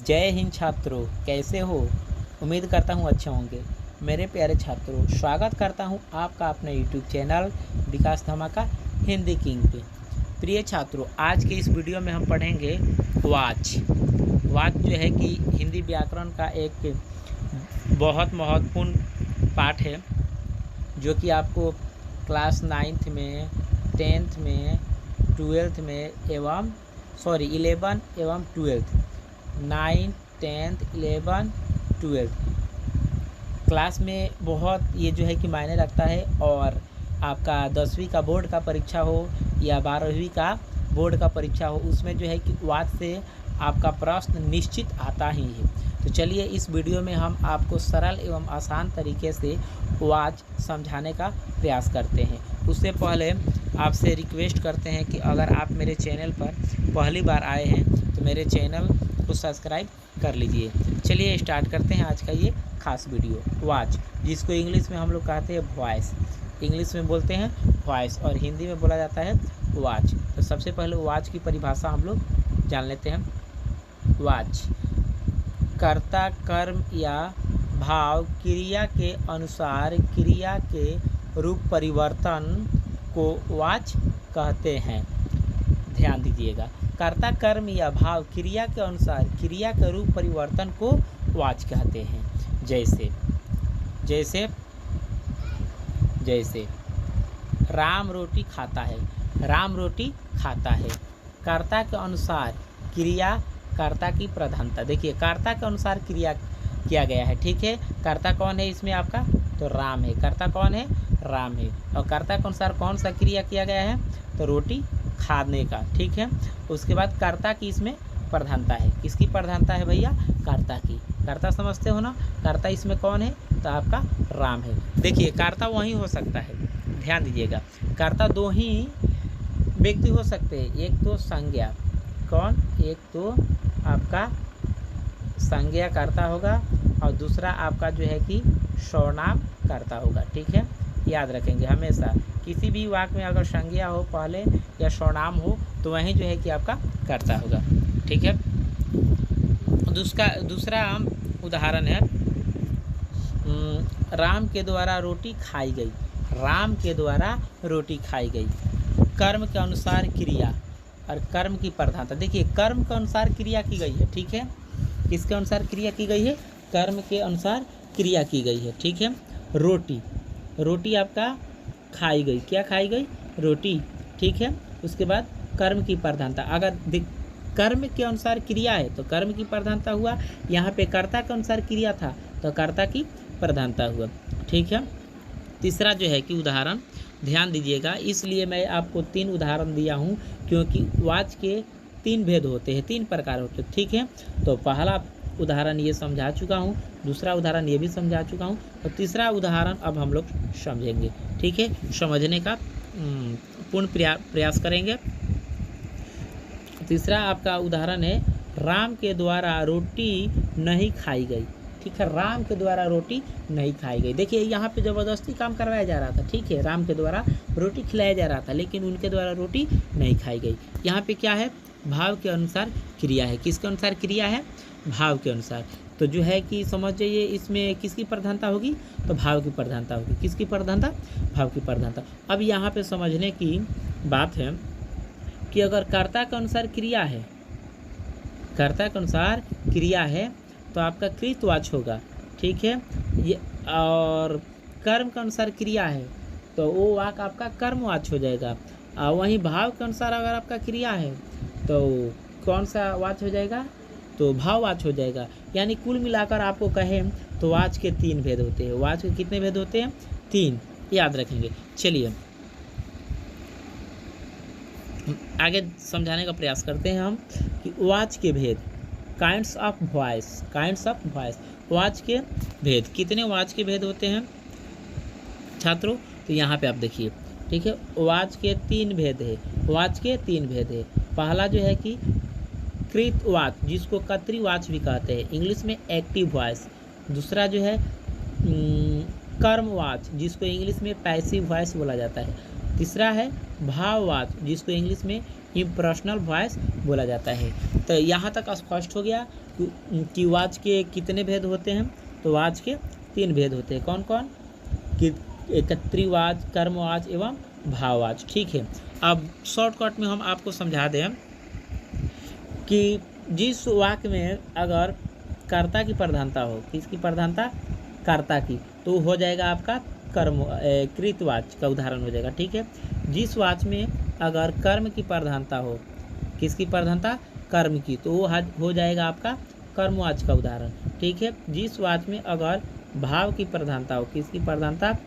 जय हिंद छात्रों, कैसे हो? उम्मीद करता हूँ अच्छे होंगे। मेरे प्यारे छात्रों, स्वागत करता हूँ आपका अपने यूट्यूब चैनल विकास धमाका हिंदी किंग पे। प्रिय छात्रों, आज के इस वीडियो में हम पढ़ेंगे वाच। वाच जो है कि हिंदी व्याकरण का एक बहुत महत्वपूर्ण पाठ है, जो कि आपको क्लास 9th में, 10th में, 12th में 11 एवं 12th 9, 10th, 11, 12 क्लास में बहुत ये जो है कि मायने रखता है। और आपका 10वीं का बोर्ड का परीक्षा हो या 12वीं का बोर्ड का परीक्षा हो, उसमें जो है कि वाच से आपका प्रश्न निश्चित आता ही है। तो चलिए इस वीडियो में हम आपको सरल एवं आसान तरीके से वाच समझाने का प्रयास करते हैं। उससे पहले आपसे रिक्वेस्ट करते हैं कि अगर आप मेरे चैनल पर पहली बार आए हैं तो मेरे चैनल को सब्सक्राइब कर लीजिए। चलिए स्टार्ट करते हैं आज का ये खास वीडियो। वाच, जिसको इंग्लिश में हम लोग कहते हैं वॉइस, इंग्लिश में बोलते हैं वॉइस और हिंदी में बोला जाता है वाच। तो सबसे पहले वाच की परिभाषा हम लोग जान लेते हैं। वाच कर्ता, कर्म या भाव, क्रिया के अनुसार क्रिया के रूप परिवर्तन को वाच कहते हैं। ध्यान दीजिएगा, कर्ता, कर्म या भाव, क्रिया के अनुसार क्रिया के रूप परिवर्तन को वाच कहते हैं। जैसे जैसे जैसे राम रोटी खाता है, राम रोटी खाता है। कर्ता के अनुसार क्रिया, कर्ता की प्रधानता। देखिए, कर्ता के अनुसार क्रिया किया गया है, ठीक है। कर्ता कौन है इसमें आपका? तो राम है। कर्ता कौन है? राम है। और कर्ता के अनुसार कौन सा क्रिया किया गया है? तो रोटी खाने का, ठीक है। उसके बाद कर्ता की इसमें प्रधानता है। किसकी प्रधानता है भैया? कर्ता की। कर्ता समझते हो ना? कर्ता इसमें कौन है? तो आपका राम है। देखिए, कर्ता वही हो सकता है, ध्यान दीजिएगा। कर्ता दो ही व्यक्ति हो सकते हैं, एक तो संज्ञा, कौन? एक तो आपका संज्ञा कर्ता होगा और दूसरा आपका जो है कि सर्वनाम कर्ता होगा, ठीक है। याद रखेंगे हमेशा, किसी भी वाक्य में अगर संज्ञा हो पहले या सर्वनाम हो तो वहीं जो है कि आपका कर्ता होगा, ठीक है। दूसरा उदाहरण है, राम के द्वारा रोटी खाई गई। राम के द्वारा रोटी खाई गई। कर्म के अनुसार क्रिया और कर्म की प्रधानता। देखिए, कर्म के अनुसार क्रिया की गई है, ठीक है। किसके अनुसार क्रिया की गई है? कर्म के अनुसार क्रिया की गई है, ठीक है। रोटी, रोटी आपका खाई गई। क्या खाई गई? रोटी, ठीक है। उसके बाद कर्म की प्रधानता। अगर कर्म के अनुसार क्रिया है तो कर्म की प्रधानता हुआ। यहाँ पे कर्ता के अनुसार क्रिया था तो कर्ता की प्रधानता हुआ, ठीक है। तीसरा जो है कि उदाहरण, ध्यान दीजिएगा, इसलिए मैं आपको 3 उदाहरण दिया हूँ क्योंकि वाच के 3 भेद होते हैं, 3 प्रकार होते हैं, ठीक है। तो पहला उदाहरण ये समझा चुका हूँ, दूसरा उदाहरण ये भी समझा चुका हूँ और तीसरा उदाहरण अब हम लोग समझेंगे, ठीक है। समझने का पूर्ण प्रयास करेंगे। तीसरा आपका उदाहरण है, राम के द्वारा रोटी नहीं खाई गई, ठीक है। राम के द्वारा रोटी नहीं खाई गई। देखिए, यहाँ पे ज़बरदस्ती काम करवाया जा रहा था, ठीक है। राम के द्वारा रोटी खिलाया जा रहा था लेकिन उनके द्वारा रोटी नहीं खाई गई। यहाँ पे क्या है? भाव के अनुसार क्रिया है। किसके अनुसार क्रिया है? भाव के अनुसार। तो जो है कि समझ जाइए, इसमें किसकी प्रधानता होगी? तो भाव की प्रधानता होगी। किसकी प्रधानता? भाव की प्रधानता। अब यहाँ पे समझने की बात है कि अगर कर्ता के अनुसार क्रिया है, कर्ता के अनुसार क्रिया है तो आपका कृतवाच होगा, ठीक है। ये और कर्म के अनुसार क्रिया है तो वो वाक्य आपका कर्मवाच हो जाएगा। और वहीं भाव के अनुसार अगर आपका क्रिया है तो कौन सा वाच हो जाएगा? तो भाववाच हो जाएगा। यानी कुल मिलाकर आपको कहें तो वाच के 3 भेद होते हैं। वाच के कितने भेद होते हैं? 3, याद रखेंगे। चलिए आगे समझाने का प्रयास करते हैं हम कि वाच के भेद, kinds of voice, kinds of voice. Watch के भेद, कितने वाच के भेद होते हैं छात्रों? तो यहाँ पे आप देखिए, ठीक है। वाच के 3 भेद है। वाच के 3 भेद है। पहला जो है कि कृतवाच, जिसको कर्तृवाच भी कहते हैं, इंग्लिश में एक्टिव वॉइस। दूसरा जो है कर्मवाच, जिसको इंग्लिश में पैसिव वॉइस बोला जाता है। तीसरा है भाववाच, जिसको इंग्लिश में इम्प्रेशनल वॉइस बोला जाता है। तो यहाँ तक स्पष्ट हो गया कि वाच के कितने भेद होते हैं। तो वाच के 3 भेद होते हैं। कौन कौन? कि कर्तृवाच, कर्मवाच एवं भाववाच। ठीक है, अब शॉर्टकट में हम आपको समझा दें कि जिस वाक्य में अगर कर्ता की प्रधानता हो, किसकी प्रधानता? कर्ता की, तो हो जाएगा आपका कृतवाच का उदाहरण हो जाएगा। ठीक है, जिस वाच में अगर कर्म की प्रधानता हो, किसकी प्रधानता? कर्म की, तो वो हो जाएगा आपका कर्मवाच का उदाहरण। ठीक है, जिस वाच में अगर भाव की प्रधानता हो, किसकी प्रधानता?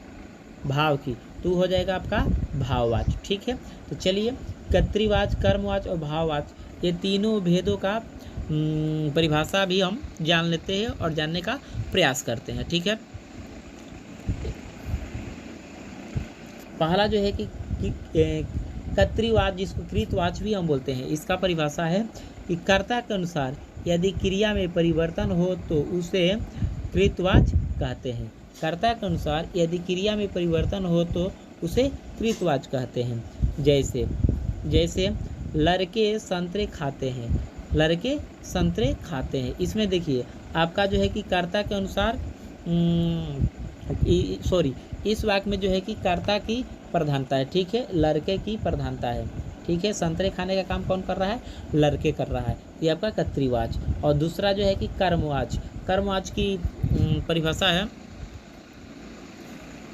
भाव की, तो हो जाएगा आपका भाववाच। ठीक है, तो चलिए कर्तृवाच, कर्मवाच और भाववाच, ये तीनों भेदों का परिभाषा भी हम जान लेते हैं और जानने का प्रयास करते हैं। ठीक है, पहला जो है कि कर्तृवाच, जिसको कृतवाच भी हम बोलते हैं, इसका परिभाषा है कि कर्ता के अनुसार यदि क्रिया में परिवर्तन हो तो उसे कृतवाच कहते हैं। कर्ता के अनुसार यदि क्रिया में परिवर्तन हो तो उसे कृतवाच कहते हैं। जैसे लड़के संतरे खाते हैं, लड़के संतरे खाते हैं। इसमें देखिए आपका जो है कि कर्ता के अनुसार इस वाक्य में जो है कि कर्ता की प्रधानता है। ठीक है, लड़के की प्रधानता है। ठीक है, संतरे खाने का काम कौन कर रहा है? लड़के कर रहा है, ये आपका कर्तृवाच। और दूसरा जो है कि कर्मवाच, कर्मवाच की परिभाषा है,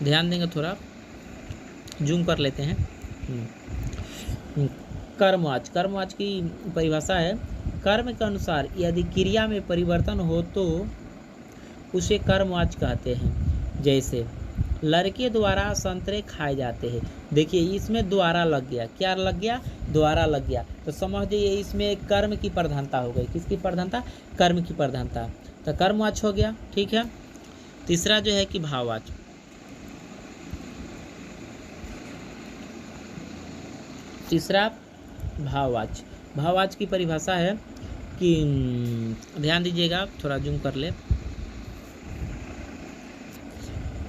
ध्यान देंगे, थोड़ा जूम कर लेते हैं। कर्मवाच, कर्मवाच की परिभाषा है, कर्म के अनुसार यदि क्रिया में परिवर्तन हो तो उसे कर्मवाच कहते हैं। जैसे लड़के द्वारा संतरे खाए जाते हैं। देखिए इसमें द्वारा लग गया, क्या लग गया? द्वारा लग गया, तो समझ जाइए इसमें कर्म की प्रधानता हो गई। किसकी प्रधानता? कर्म की प्रधानता, तो कर्मवाच हो गया। ठीक है, तीसरा जो है कि भाववाच, तीसरा भाववाच, भाववाच की परिभाषा है कि ध्यान दीजिएगा, थोड़ा जूम कर ले।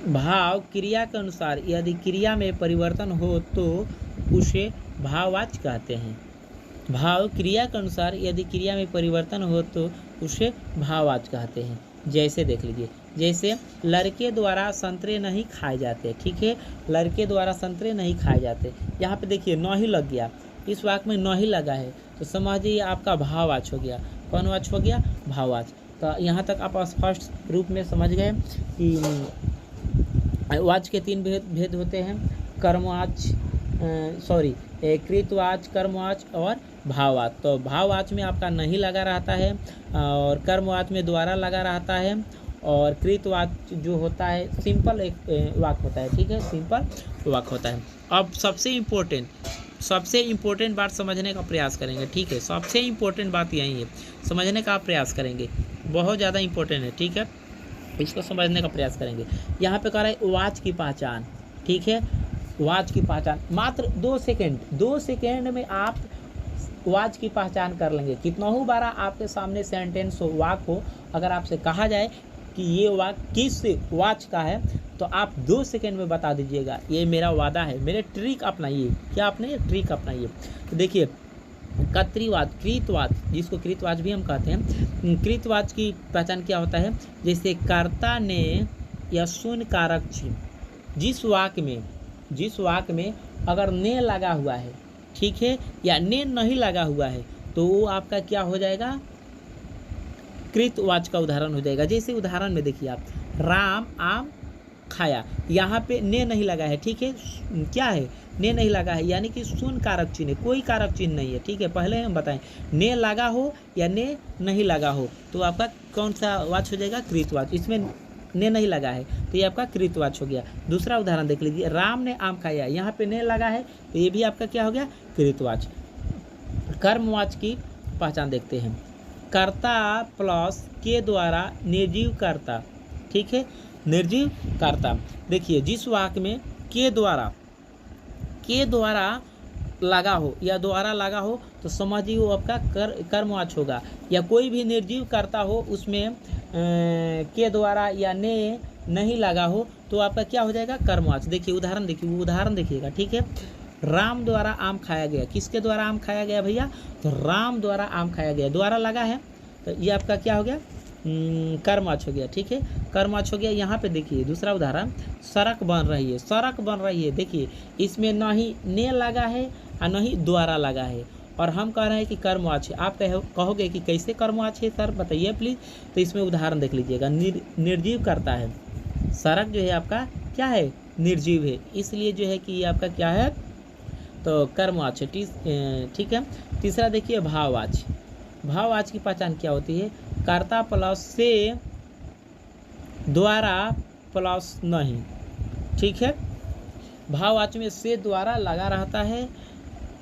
भाव क्रिया के अनुसार यदि क्रिया में परिवर्तन हो तो उसे भाववाच कहते हैं। भाव क्रिया के अनुसार यदि क्रिया में परिवर्तन हो तो उसे भाववाच कहते हैं। जैसे देख लीजिए, जैसे लड़के द्वारा संतरे नहीं खाए जाते। ठीक है, लड़के द्वारा संतरे नहीं खाए जाते, यहाँ पे देखिए न ही लग गया, इस वाक्य में न ही लगा है, तो समझिए आपका भाववाच हो गया। कौन वाच हो गया? भाववाच। तो यहाँ तक आप स्पष्ट रूप में समझ गए कि वाच के 3 भेद होते हैं, कर्मवाच, कृतवाच, कर्मवाच और भाववाच। तो भाववाच में आपका नहीं लगा रहता है और कर्मवाच में द्वारा लगा रहता है और कृतवाच जो होता है सिंपल एक वाक्य होता है। ठीक है, सिंपल वाक्य होता है। अब सबसे इम्पोर्टेंट बात समझने का प्रयास करेंगे। ठीक है, सबसे इम्पोर्टेंट बात यही है, समझने का प्रयास करेंगे, बहुत ज़्यादा इम्पोर्टेंट है। ठीक है, इसको समझने का प्रयास करेंगे। यहाँ पे कह रहा है वाच की पहचान। ठीक है, वाच की पहचान, मात्र 2 सेकेंड में आप वाच की पहचान कर लेंगे। कितना ही बारा आपके सामने सेंटेंस हो, वाक्य हो, अगर आपसे कहा जाए कि ये वाक्य किस वाच का है तो आप 2 सेकेंड में बता दीजिएगा। ये मेरा वादा है, मेरे ट्रिक अपनाइए। क्या अपनाइए? ट्रिक अपनाइए। तो देखिए कर्तृवाच, कृतवाच, जिसको कृतवाच भी हम कहते हैं, कृतवाच की पहचान क्या होता है? जैसे कर्ता ने या सुन कारक चिन्ह, जिस वाक्य में अगर ने लगा हुआ है, ठीक है, या ने नहीं लगा हुआ है, तो वो आपका क्या हो जाएगा? कृतवाच का उदाहरण हो जाएगा। जैसे उदाहरण में देखिए आप, राम आम खाया, यहाँ पे ने नहीं लगा है। ठीक है, क्या है? ने नहीं लगा है, यानी कि शून्य कारक चिन्ह है, कोई कारक चिन्ह नहीं है। ठीक है, पहले हम बताएं, ने लगा हो या ने नहीं लगा हो तो आपका कौन सा वाच हो जाएगा? कृतवाच। इसमें ने नहीं लगा है तो ये आपका कृतवाच हो गया। दूसरा उदाहरण देख लीजिए, राम ने आम खाया, यहाँ पे ने लगा है तो ये भी आपका क्या हो गया? कृतवाच। कर्मवाच की पहचान देखते हैं, कर्ता प्लस के द्वारा निर्जीव कर्ता। ठीक है, निर्जीव कर्ता। देखिए जिस वाक्य में के द्वारा लगा हो या द्वारा लगा हो तो समझिए वो आपका कर्मवाच होगा। या कोई भी निर्जीव कर्ता हो उसमें के द्वारा या ने नहीं लगा हो तो आपका क्या हो जाएगा? कर्मवाच। देखिए उदाहरण देखिएगा। ठीक है, राम द्वारा आम खाया गया। किसके द्वारा आम खाया गया भैया? तो राम द्वारा आम खाया गया, द्वारा लगा है तो ये आपका क्या हो गया? कर्मवाचक हो गया। ठीक है, कर्मवाचक हो गया। यहाँ पे देखिए दूसरा उदाहरण, सड़क बन रही है। सड़क बन रही है, देखिए इसमें न ही ने लगा है और न ही द्वारा लगा है, और हम कह रहे हैं कि कर्मवाचक। आप कहोगे कि कैसे कर्मवाचक है सर, बताइए प्लीज़। तो इसमें उदाहरण देख लीजिएगा, निर्जीव करता है। सड़क जो है आपका क्या है? निर्जीव है, इसलिए जो है कि ये आपका क्या है? तो कर्मवाचक। ठीक है। तीसरा देखिए, भाववाचक। भाववाचक की पहचान क्या होती है? कर्ता प्लस से, द्वारा प्लस नहीं। ठीक है, भाववाचक में से द्वारा लगा रहता है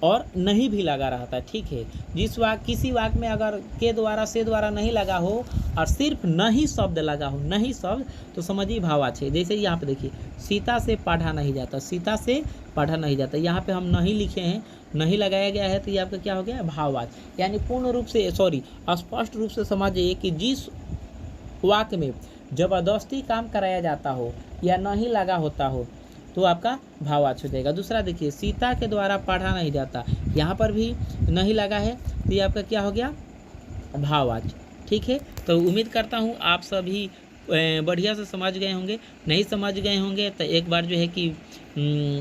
और नहीं भी लगा रहता है। ठीक है, किसी वाक्य में अगर के द्वारा से द्वारा नहीं लगा हो और सिर्फ नहीं शब्द लगा हो, नहीं शब्द, तो समझिए भाववाचक। जैसे यहाँ पे देखिए, सीता से पढ़ा नहीं जाता, सीता से पढ़ा नहीं जाता, यहाँ पे हम नहीं लिखे हैं, नहीं लगाया गया है, तो ये आपका क्या हो गया? भाववाचक। यानी पूर्ण रूप से स्पष्ट रूप से समझिए कि जिस वाक्य में जबरदस्ती काम कराया जाता हो या नहीं लगा होता हो तो आपका भाववाचक हो जाएगा। दूसरा देखिए, सीता के द्वारा पढ़ा नहीं जाता, यहाँ पर भी नहीं लगा है, तो ये आपका क्या हो गया? भाववाचक। ठीक है, तो उम्मीद करता हूँ आप सभी बढ़िया से समझ गए होंगे। नहीं समझ गए होंगे तो एक बार जो है कि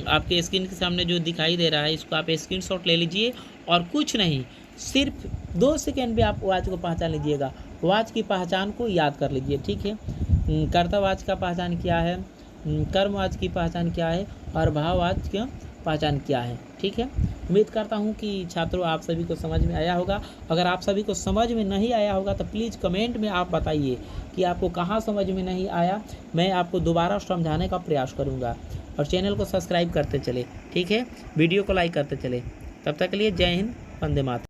आपके स्क्रीन के सामने जो दिखाई दे रहा है, इसको आप स्क्रीनशॉट ले लीजिए, और कुछ नहीं, सिर्फ 2 सेकेंड में आप वाक्य को पहचान लीजिएगा। वाक्य की पहचान को याद कर लीजिए। ठीक है, कर्तावाचक का पहचान क्या है, कर्मवाचक की पहचान क्या है, और भाववाचक की पहचान क्या है। ठीक है, उम्मीद करता हूँ कि छात्रों आप सभी को समझ में आया होगा। अगर आप सभी को समझ में नहीं आया होगा तो प्लीज़ कमेंट में आप बताइए कि आपको कहाँ समझ में नहीं आया। मैं आपको दोबारा समझाने का प्रयास करूँगा, और चैनल को सब्सक्राइब करते चले। ठीक है, वीडियो को लाइक करते चले। तब तक के लिए जय हिंद, वंदे मातरम।